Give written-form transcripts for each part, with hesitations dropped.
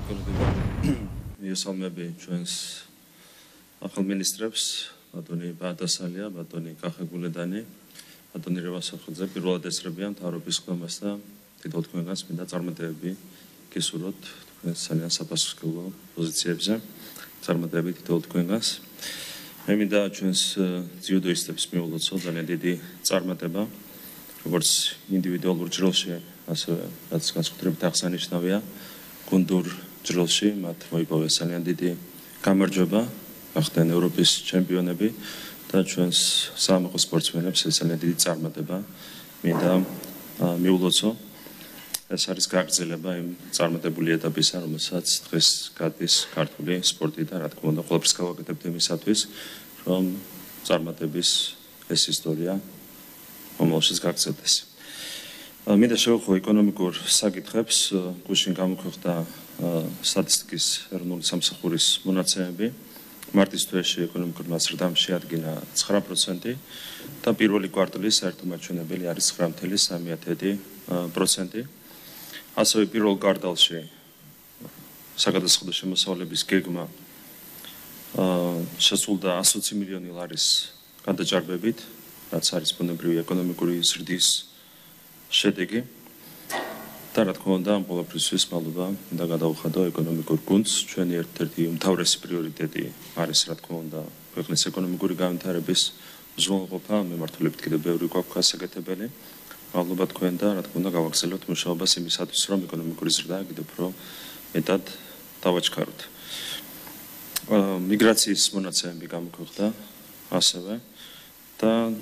მიესალმები ჩვენს ახალ მინისტრებს, ბატონი ბატასალია, ბატონი კახეგულედანი, ბატონი რევასახოძე, პირველად ესწრებიან მთავრობის ხდომას და თითოეულ თქვენგანს მინდა წარმატებები გისურვოთ თქვენს ძალიან საფასურო პოზიციებზე. წარმატებები თითოეულ თქვენგანს. მე მინდა ჩვენს ძიუდოისტებს მიულოცო ძალიან დიდი წარმატება, როგორც ინდივიდუალურ ჯრილში, ასევე რაც განსაკუთრებით აღსანიშნავია, გუნდურ ჯრილში მათ მოიპოვეს ძალიან დიდი გამარჯვება, გახდნენ ევროპის ჩემპიონები და ჩვენს სამოხო სპორტსმენებს ეს ძალიან დიდი წარმატება მინდა მიულოცო. ეს არის გაგრძელება იმ წარმატებული ეტაპისა, რომელსაც დღეს გადის ქართული სპორტი და რა თქმა უნდა ყველაფერს გავაკეთებთ იმისათვის, რომ წარმატების ეს ისტორია მომავალშიც გაგრძელდეს. მინდა შევხვო ეკონომიკურ საკითხებს, გუშინ გამოქვეყნდა სტატისტიკის ეროვნული სამსახურის მონაცემები. მარტის თვეში ეკონომიკურ მასშტაბში შეადგინა 9% და პირველი კვარტალის საერთო მაჩვენებელი არის 9.3%. ასევე პირველ კვარტალში საგადასახადო შემოსავლების გეგმა შესრულდა 120 მილიონი ლარის გადაჭარბებით, რაც არის ბუნებრივი ეკონომიკური ზრდის შედეგი. და რა თქმა უნდა, ამ ყველაფრისთვის მადლობა მინდა გადაუხადო ეკონომიკურ გუნდს. ჩვენი ერთ-ერთი უმთავრესი პრიორიტეტი არის რა თქმა უნდა ქვეყნის ეკონომიკური განვითარების უზრუნველყოფა, მემართულებით კიდევ ბევრი გვაქვს გასაკეთებელი. მადლობა თქვენ და რა თქმა უნდა გავაგრძელებთ მუშაობას იმისათვის, რომ ეკონომიკური ზრდა კიდევ უფრო მეტად დავაჩქაროთ. მიგრაციის მონაცემები გამოქვეყნდა ასევე და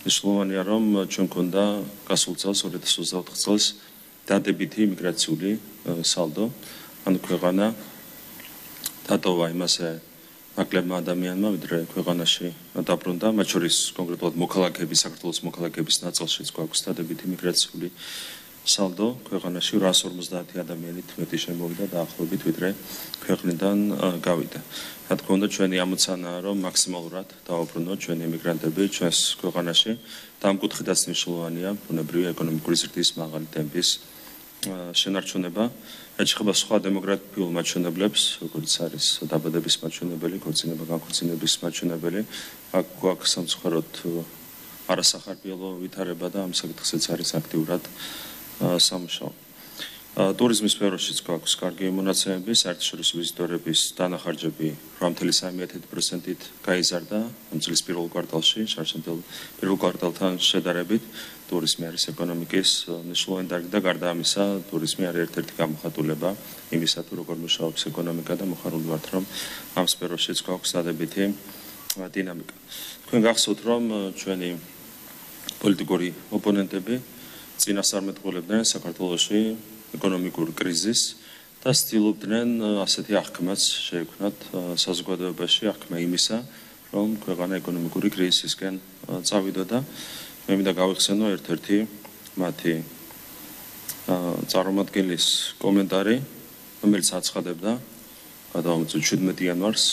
მნიშვნელოვანია, რომ ჩვენ გვქონდა გასულ წელს 2024 წელს დადებითი მიგრაციული სალდო, ანუ ქვეყანა დატოვა იმასე ნაკლებმა ადამიანმა, ვიდრე ქვეყანაში დაბრუნდა, მათ შორის კონკრეტულად მოქალაქეების, საქართველოს მოქალაქეების ნაწილშიც გვაქვს დადებითი მიგრაციული სალდო, ქვეყანაში 850 ადამიანით მეტი შემოვიდა დაახლოებით, ვიდრე ქვეყნიდან გავიდა. რა თქმა უნდა, ჩვენი ამოცანაა, რომ მაქსიმალურად დავაბრუნოთ ჩვენი ემიგრანტები ჩვენს ქვეყანაში და ამ კუთხიდან მნიშვნელოვანია ბუნებრივი ეკონომიკური ზრდის მაღალი ტემპის შენარჩუნება. ეხება სხვა დემოგრაფიულ მაჩვენებლებს, როგორც არის დაბადების მაჩვენებელი, ქორწინება, განქორწინების მაჩვენებელი, აქ გვაქვს სამწუხაროდ არასახარბიელო ვითარება და ამ საკითხზეც არის აქტიურად სამუშაო. ტურიზმის სფეროშიც გვაქვს კარგი მონაცემები, საერთაშორისო ვიზიტორების დანახარჯები 8.3%-ით გაიზარდა ამ წლის პირველ კვარტალში, შარშემთხვევით პირველ კვარტალთან შედარებით. ტურიზმი არის ეკონომიკის მნიშვნელოვანი დარგი და გარდა ამისა, ტურიზმი არის ერთ-ერთი გამოხატულება იმისა, თუ როგორ მუშაობს ეკონომიკა და მოხარული ვართ, რომ ამ სფეროშიც გვაქვს დადებითი დინამიკა. თქვენ გახსოვთ, რომ ჩვენი პოლიტიკური ოპონენტები წინასწარმეტყველებდნენ საქართველოში ეკონომიკურ კრიზისს და ცდილობდნენ ასეთი აღქმაც შეექმნათ საზოგადოებაში, აღქმა იმისა, რომ ქვეყანა ეკონომიკური კრიზისისკენ წავიდოდა. მე მინდა გავიხსენო ერთ-ერთი მათი წარმომადგენლის კომენტარი, რომელიც აცხადებდა გადავამოწმოთ 17 იანვარს,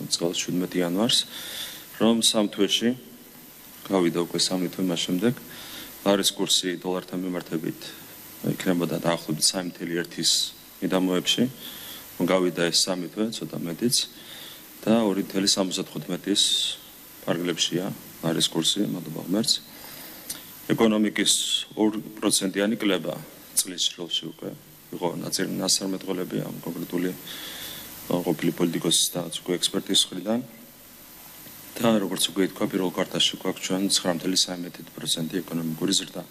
წელს 17 იანვარს, რომ სამ თვეში გავიდა უკვე 3 თვე მას შემდეგ ლარის კურსი დოლართან მიმართებით იქნებოდა დაახლოებით 3.1-ის მიდამოებში, გავიდა ეს 3 თვე, ცოტა მეტიც და 2.75-ის ფარგლებშია ლარის კურსი, მადლობა ღმერთს. ეკონომიკის 2%-იანი კლება წლის შრილში უკვე იყო ნაწარმეტყველები ამ კონკრეტული ყოფილი პოლიტიკოსის და უკვე ექსპერტის მხრიდან და როგორც უკვე ითქვა, პირველ კვარტალში გვაქვს ჩვენ 9.3% ეკონომიკური ზრდა.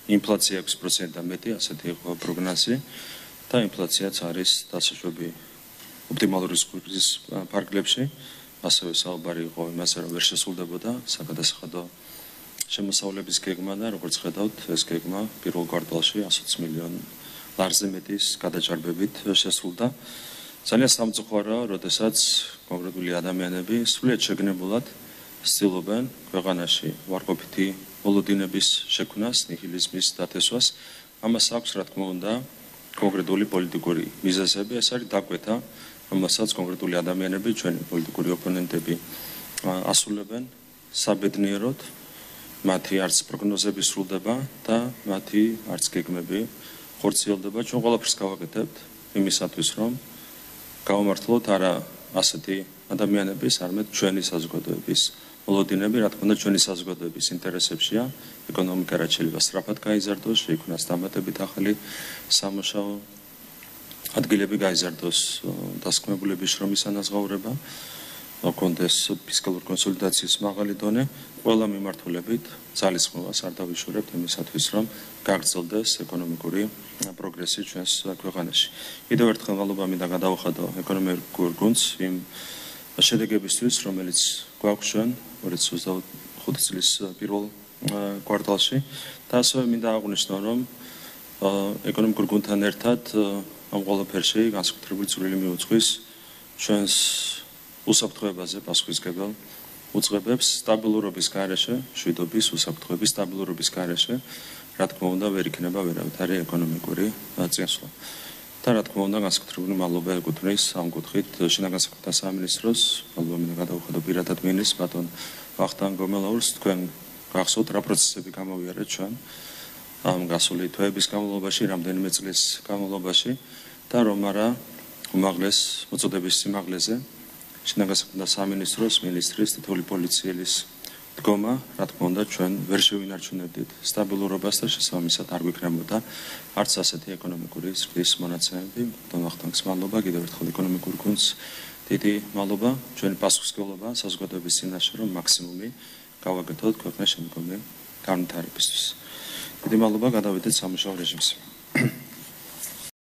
ინფლაცია 6%-დან მეტი, ასეთი იყო პროგნოზი და ინფლაციაც არის დასაშვები ოპტიმალური ზრდის ფარგლებში. ასევე საუბარი იყო იმაზე, რომ ვერ შესრულდებოდა საგადასახადო შემოსავლების გეგმა და როგორც ხედავთ, ეს გეგმა პირველ კვარტალში 120 მილიონ ლარზე მეტის გადაჭარბებით შესრულდა. ძალიან სამწუხაროა, როდესაც კონკრეტული ადამიანები სრულიად შეგნებულად ცდილობენ ქვეყანაში უარყოფითი მოლოდინების შექმნას, ნიჰილიზმის დათესვას. ამას აქვს, რა თქმა უნდა, კონკრეტული პოლიტიკური მიზეზები. ეს არის დაკვეთა, რომელსაც კონკრეტული ადამიანები, ჩვენი პოლიტიკური ოპონენტები ასრულებენ საბედნიეროდ. მათი არც პროგნოზები სრულდება და მათი არც გეგმები ხორციელდება. ჩვენ ყველაფერს გავაკეთებთ იმისათვის, რომ გავამართლოთ არა ასეთი ადამიანების, არამედ ჩვენი საზოგადოების მოლოდინები, რა თქმა უნდა, ჩვენი საზოგადოების ინტერესებშია, ეკონომიკა რაც შეიძლება სწრაფად გაიზარდოს, შეიქმნას დამატებით ახალი სამუშაო ადგილები, გაიზარდოს დასაქმებულების შრომის ანაზღაურება, კონდეს ფისკალური კონსოლიდაციის მაღალი დონე, ყველა მიმართულებით ძალისხმევას არ დავიშორებთ იმისათვის, რომ გაგრძელდეს ეკონომიკური პროგრესი ჩვენს ქვეყანაში. კიდევ ერთხელ მადლობა მინდა გადავუხადო ეკონომიკურ გუნდს იმ შედეგებისთვის, რომელიც გვაქვს ჩვენ 2025 წლის პირველ კვარტალში და ასევე მინდა აღვნიშნო, რომ ეკონომიკურ გუნდთან ერთად ამ ყველაფერში განსაკუთრებული წვლილი მიუძღვის ჩვენს უსაფრთხოებაზე პასუხისმგებელ უწყებებს სტაბილურობის გარეშე, შვიდობის უსაფრთხოების სტაბილურობის გარეშე, რა თქმა უნდა, ვერ იქნება ვერავითარი ეკონომიკური წინსვლა. და რა თქმა უნდა, განსაკუთრებული მადლობა ეკუთვნის ამ კუთხით შინაგან საქმეთა სამინისტროს, მადლობა მინდა გადავუხადო პირადად მინისტრს, ბატონ ვახტანგ გომელაურს, თქვენ გახსოვთ რა პროცესები გამოვიარეთ ჩვენ ამ გასული თვეების განმავლობაში, რამდენიმე წლის განმავლობაში და რომ არა უმაღლეს მოწოდების სიმაღლეზე შინაგან საქმეთა სამინისტროს მინისტრის თითოეული პოლიციელის დგომა, რა თქმა უნდა, ჩვენ ვერ შევინარჩუნებდით სტაბილურობას და შესაბამისად არ გვიქნებოდა არც ასეთი ეკონომიკური ზრდის მონაცემები. ბატონ ვახტანგს მადლობა, კიდევ ერთხელ ეკონომიკურ გუნდს დიდი მადლობა, ჩვენი პასუხისმგებლობა საზოგადოების წინაშე, რომ მაქსიმუმი გავაკეთოთ ქვეყნის შემდგომი განვითარებისთვის. დიდი მადლობა, გადავიდეთ სამუშაო რეჟიმზე.